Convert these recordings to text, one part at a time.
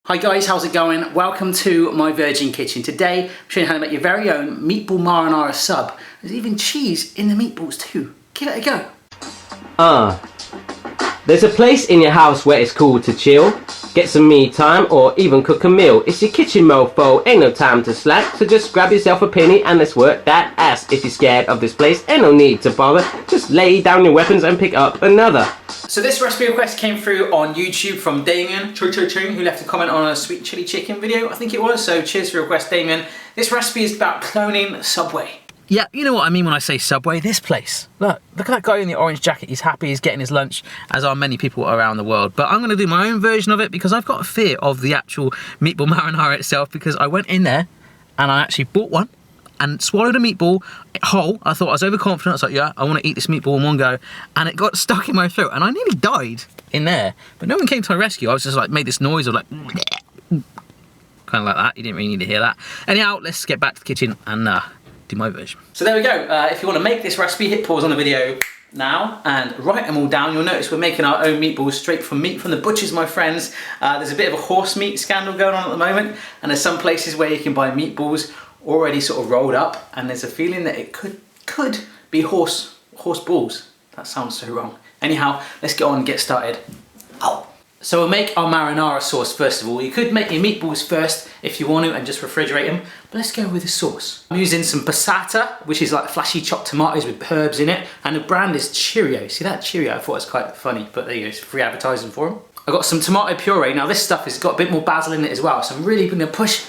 Hi guys, how's it going? Welcome to my Virgin Kitchen. Today, I'm showing you how to make your very own Meatball Marinara sub. There's even cheese in the meatballs too. Give it a go. There's a place in your house where it's cool to chill, get some me time, or even cook a meal. It's your kitchen mofo, ain't no time to slack, so just grab yourself a penny and let's work that ass. If you're scared of this place, ain't no need to bother, just lay down your weapons and pick up another. So this recipe request came through on YouTube from Damien, who left a comment on a sweet chili chicken video, I think it was, so cheers for your request, Damien. This recipe is about cloning Subway. Yeah, you know what I mean when I say Subway, this place. Look at that guy in the orange jacket, he's happy, he's getting his lunch, as are many people around the world. But I'm gonna do my own version of it because I've got a fear of the actual Meatball Marinara itself, because I went in there and I actually bought one and swallowed a meatball whole. I thought I was overconfident. I was like, yeah, I want to eat this meatball in one go. And it got stuck in my throat and I nearly died in there. But no one came to my rescue. I was just like, made this noise of like, kind of like that. You didn't really need to hear that. Anyhow, let's get back to the kitchen and do my version. So there we go. If you want to make this recipe, hit pause on the video now and write them all down. You'll notice we're making our own meatballs straight from meat from the butchers, my friends. There's a bit of a horse meat scandal going on at the moment, and there's some places where you can buy meatballs already sort of rolled up, and there's a feeling that it could be horse balls. That sounds so wrong. Anyhow, let's get on and get started. So we'll make our marinara sauce first of all. You could make your meatballs first if you want to and just refrigerate them, but let's go with the sauce. I'm using some passata, which is like flashy chopped tomatoes with herbs in it, and the brand is Cheerio. See that Cheerio? I thought it was quite funny, but there you go, it's free advertising for them. I've got some tomato puree. Now this stuff has got a bit more basil in it as well, so I'm really gonna push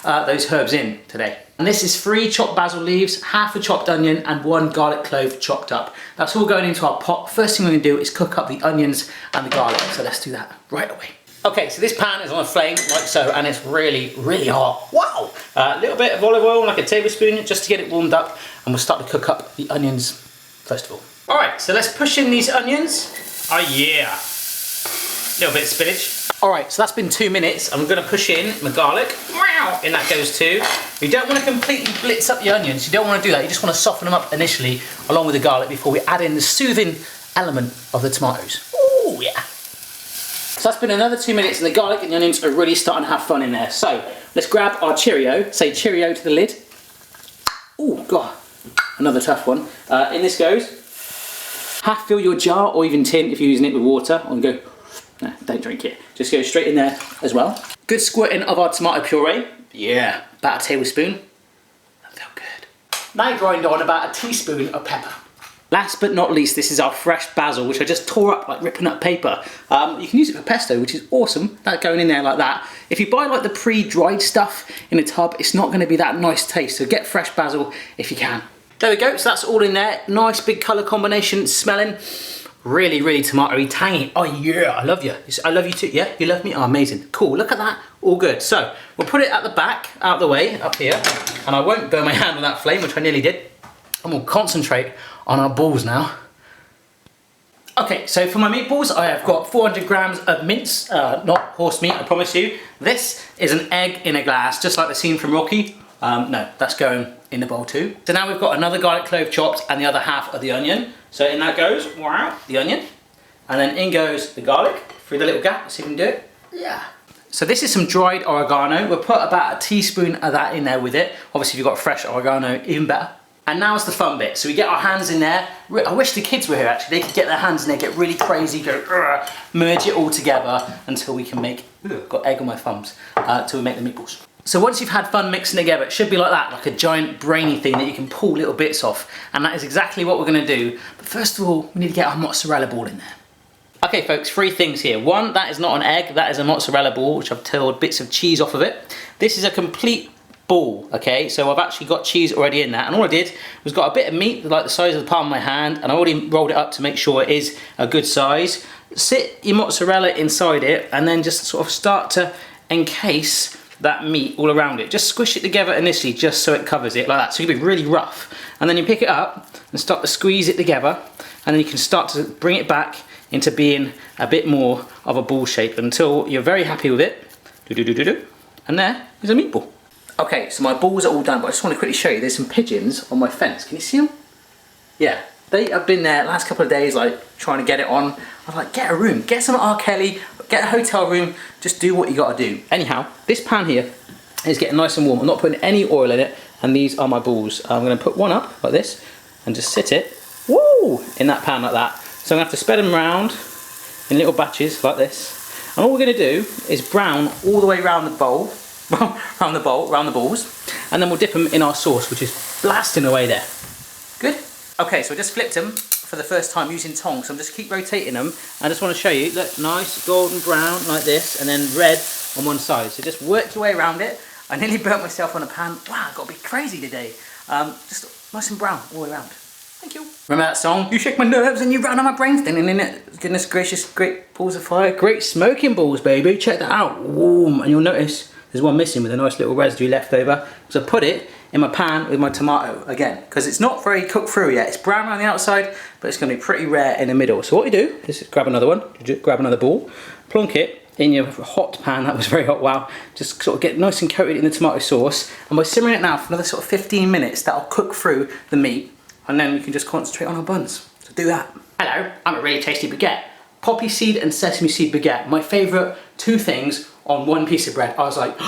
those herbs in today. And this is 3 chopped basil leaves, half a chopped onion, and 1 garlic clove chopped up. That's all going into our pot. First thing we're gonna do is cook up the onions and the garlic, so let's do that right away. Okay, so this pan is on a flame like so, and it's really, really hot. Wow! A little bit of olive oil, like a tablespoon, just to get it warmed up, and we'll start to cook up the onions first of all. All right, so let's push in these onions. Oh yeah! A little bit of spinach. All right, so that's been 2 minutes. I'm gonna push in my garlic. In that goes too. You don't want to completely blitz up the onions. You don't want to do that. You just want to soften them up initially along with the garlic before we add in the soothing element of the tomatoes. Oh yeah. So that's been another 2 minutes and the garlic and the onions are really starting to have fun in there. So let's grab our Cheerio. Say Cheerio to the lid. Oh God, another tough one. In this goes. Half fill your jar or even tin if you're using it with water. And go. No, don't drink it. Just go straight in there as well. Good squirting of our tomato puree. Yeah, about a tablespoon. That felt good. Now grind on about a teaspoon of pepper. Last but not least, this is our fresh basil, which I just tore up like ripping up paper. You can use it for pesto, which is awesome. That going in there like that. If you buy like the pre-dried stuff in a tub, it's not going to be that nice taste. So get fresh basil if you can. There we go. So that's all in there. Nice big colour combination, smelling. Really, really tomatoey, tangy. Oh yeah, I love you. I love you too. Yeah, you love me? Oh, amazing. Cool, look at that. All good. So, we'll put it at the back, out of the way, up here. And I won't burn my hand on that flame, which I nearly did. And we'll concentrate on our balls now. Okay, so for my meatballs, I have got 400 grams of mince, not horse meat, I promise you. This is an egg in a glass, just like the scene from Rocky. No, that's going in the bowl too. So now we've got another garlic clove chopped and the other half of the onion. So in that goes, wow, the onion. And then in goes the garlic through the little gap. Let's see if we can do it. Yeah. So this is some dried oregano. We'll put about a teaspoon of that in there with it. Obviously if you've got fresh oregano, even better. And now's the fun bit. So we get our hands in there. I wish the kids were here actually. They could get their hands in there, get really crazy, go merge it all together until we can make, got egg on my thumbs, till we make the meatballs. So once you've had fun mixing together, it should be like that, like a giant brainy thing that you can pull little bits off. And that is exactly what we're gonna do. But first of all, we need to get our mozzarella ball in there. Okay folks, 3 things here. 1, that is not an egg, that is a mozzarella ball, which I've peeled bits of cheese off of it. This is a complete ball, okay? So I've actually got cheese already in that. And all I did was got a bit of meat, like the size of the palm of my hand, and I already rolled it up to make sure it is a good size. Sit your mozzarella inside it, and then just sort of start to encase that meat all around it. Just squish it together initially just so it covers it like that. So you can be really rough. And then you pick it up and start to squeeze it together, and then you can start to bring it back into being a bit more of a ball shape until you're very happy with it. And there is a meatball. Okay, so my balls are all done, but I just want to quickly show you, there's some pigeons on my fence. Can you see them? Yeah, they have been there last couple of days, like trying to get it on. I was like, get a room, get some R. Kelly, get a hotel room, just do what you gotta do. Anyhow, this pan here is getting nice and warm. I'm not putting any oil in it, and these are my balls. I'm gonna put one up like this and just sit it, woo, in that pan like that. So I'm gonna have to spread them around in little batches like this. And all we're gonna do is brown all the way around the bowl, around the balls, and then we'll dip them in our sauce, which is blasting away there. Good? Okay, so I just flipped them for the first time using tongs. So I'm just keep rotating them. I just want to show you, look, nice golden brown like this, and then red on one side. So just work your way around it. I nearly burnt myself on a pan. Wow, I've got to be crazy today. Just nice and brown all the way around. Thank you. Remember that song? You shake my nerves and you run on my brains. Goodness gracious, great balls of fire. Great smoking balls, baby. Check that out. Warm. And you'll notice there's one missing with a nice little residue left over. So I put it in my pan with my tomato again, because it's not very cooked through yet. It's brown around the outside, but it's going to be pretty rare in the middle. So what you do is grab another one, grab another ball, plonk it in your hot pan. That was very hot, wow. Just sort of get nice and coated in the tomato sauce. And by simmering it now for another sort of 15 minutes, that'll cook through the meat. And then we can just concentrate on our buns. So do that. Hello, I'm a really tasty baguette. Poppy seed and sesame seed baguette. My favourite two things on one piece of bread. I was like,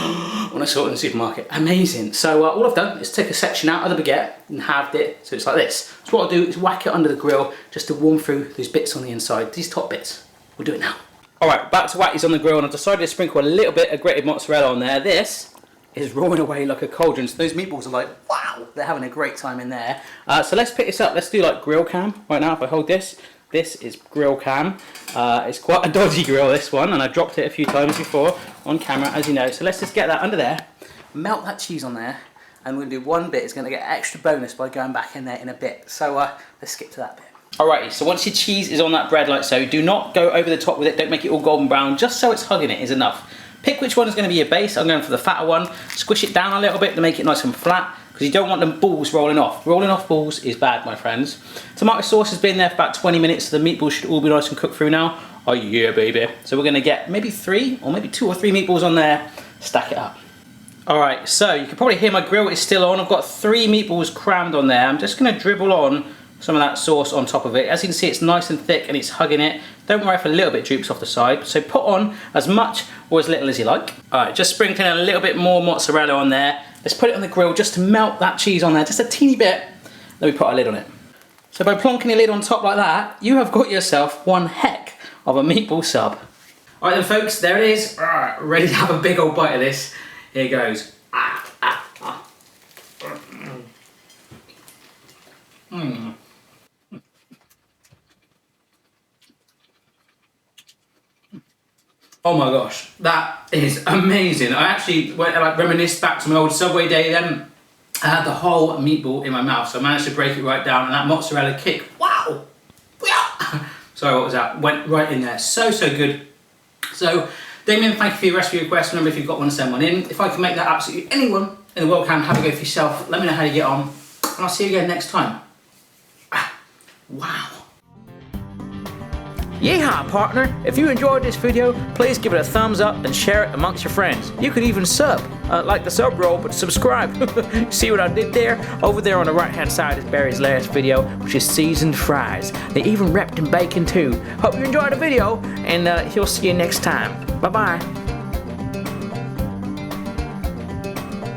when I saw it in the supermarket, amazing. So all I've done is take a section out of the baguette and halved it, so it's like this. So what I'll do is whack it under the grill just to warm through those bits on the inside, these top bits. We'll do it now. All right, back to whack these on the grill, and I've decided to sprinkle a little bit of grated mozzarella on there. This is rolling away like a cauldron. So those meatballs are like, wow, they're having a great time in there. So let's pick this up. Let's do like grill cam right now. If I hold this, this is grill cam. It's quite a dodgy grill, this one, and I dropped it a few times before on camera, as you know. So let's just get that under there, melt that cheese on there, and we're gonna do one bit. It's gonna get extra bonus by going back in there in a bit. So let's skip to that bit. Alrighty, so once your cheese is on that bread like so, do not go over the top with it. Don't make it all golden brown. Just so it's hugging it is enough. Pick which one is going to be your base. I'm going for the fatter one. Squish it down a little bit to make it nice and flat, because you don't want them balls rolling off. Rolling off balls is bad, my friends. Tomato sauce has been there for about 20 minutes, so the meatballs should all be nice and cooked through now. Oh yeah, baby. So we're going to get maybe 3 or maybe 2 or 3 meatballs on there. Stack it up. Alright, so you can probably hear my grill is still on. I've got 3 meatballs crammed on there. I'm just going to dribble on some of that sauce on top of it. As you can see, it's nice and thick and it's hugging it. Don't worry if a little bit droops off the side. So put on as much or as little as you like. Alright, just sprinkling a little bit more mozzarella on there. Let's put it on the grill just to melt that cheese on there, just a teeny bit. Then we put our lid on it. So by plonking the lid on top like that, you have got yourself one heck of a meatball sub. Alright then folks, there it is. Ready to have a big old bite of this. Here goes. Oh my gosh, that is amazing. I actually went like reminisced back to my old Subway day then. I had the whole meatball in my mouth, so I managed to break it right down, and that mozzarella kick, wow! Sorry, what was that? Went right in there, so good. So, Damien, thank you for your recipe request. Remember, if you've got one, send one in. If I can make that absolutely anyone in the world can, have a go for yourself. Let me know how you get on, and I'll see you again next time. Wow. Yeehaw, partner! If you enjoyed this video, please give it a thumbs up and share it amongst your friends. You could even sub, like the sub roll, but subscribe. See what I did there? Over there on the right hand side is Barry's last video, which is seasoned fries. They even wrapped in bacon too. Hope you enjoyed the video, and he'll see you next time. Bye bye.